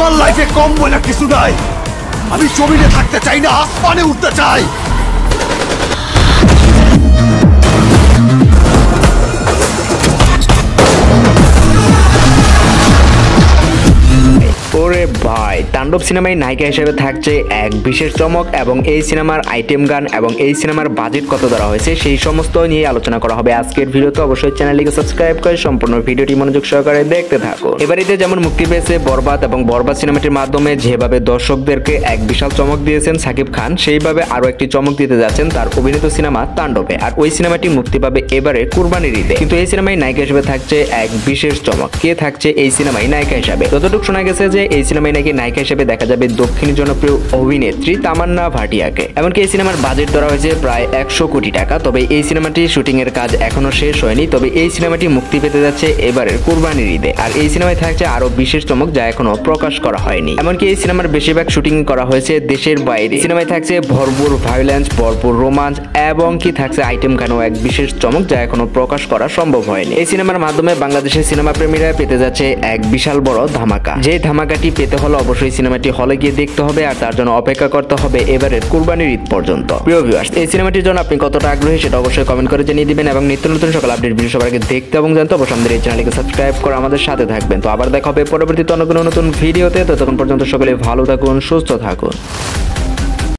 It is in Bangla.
আমার লাইফে কম বলে কিছু নাই। আমি জমিনে থাকতে চাই না, আসমানে উঠতে চাই। ওরে ভাই, তাণ্ডব সিনেমায় নায়িকা হিসেবে থাকছে এক বিশেষ চমক এবং এই সিনেমার আইটেম গান এবং এই সিনেমার বাজেট কত ধরা হয়েছে সেই সমস্ত নিয়ে আলোচনা করা হবে আজকের ভিডিওতে। অবশ্যই চ্যানেলটিকে সাবস্ক্রাইব করে সম্পূর্ণ ভিডিওটি মনোযোগ সহকারে দেখতে থাকো। এবারিতে যেমন মুক্তি পেয়েছে বরবাদ এবং বরবাদ সিনেমাটির মাধ্যমে যেভাবে দর্শকদেরকে এক বিশাল চমক দিয়েছেন সাকিব খান, সেইভাবে আরো একটি চমক দিতে যাচ্ছেন তার অভিনীত সিনেমা তাণ্ডবে। আর ওই সিনেমাটি মুক্তি পাবে এবারে কুরবানির ঈদে। কিন্তু এই সিনেমায় নায়িকা হিসেবে থাকছে এক বিশেষ চমক। কে থাকছে এই সিনেমায় নায়িকা হিসেবে? যতটুকু শোনা গেছে যে এই সিনেমায় নাকি নায়িকা হিসেবে দেখা যাবে দক্ষিণী জনপ্রিয় অভিনেত্রী তামান্না ভাটিয়াকে। এমনকি এই সিনেমার বাজেট ধরা হয়েছে প্রায় 100 কোটি টাকা। তবে এই সিনেমাটির শুটিং এর কাজ এখনো শেষ হয়নি। তবে এই সিনেমাটি মুক্তি পেতে যাচ্ছে এবারের কুরবানির ঈদে। আর এই সিনেমায় থাকছে আরো বিশেষ চমক যা এখনো প্রকাশ করা হয়নি। এমনকি এই সিনেমার বেশিরভাগ শুটিং করা হয়েছে দেশের বাইরে। সিনেমায় থাকছে ভরপুর ভায়োলেন্স, ভরপুর রোমাঞ্চ এবং কি থাকছে আইটেম গানও এক বিশেষ চমক যা এখনো প্রকাশ করা সম্ভব হয়নি। এই সিনেমার মাধ্যমে বাংলাদেশের সিনেমা প্রেমীরা পেতে যাচ্ছে এক বিশাল বড় ধামাকা। যে ধামাকাটি পেতে হলে অবশ্যই সিনেমাটি হলে গিয়ে দেখতে হবে আর তার জন্য অপেক্ষা করতে হবে এবারের কুরবানির ঈদ পর্যন্ত। প্রিয় ভিউয়ার্স, এই সিনেমাটির জন্য আপনি কতটা আগ্রহী সেটা অবশ্যই কমেন্ট করে জানিয়ে দিবেন এবং নিত্য নতুন সকল আপডেট ভিডিও সবার আগে দেখতে এবং জানতে অবশ্যই আমাদের এই চ্যানেলকে সাবস্ক্রাইব করে আমাদের সাথে থাকবেন। তো আবার দেখা হবে পরবর্তীতে অন্য কোনো নতুন ভিডিওতে। ততক্ষণ পর্যন্ত সকলে ভালো থাকুন, সুস্থ থাকুন।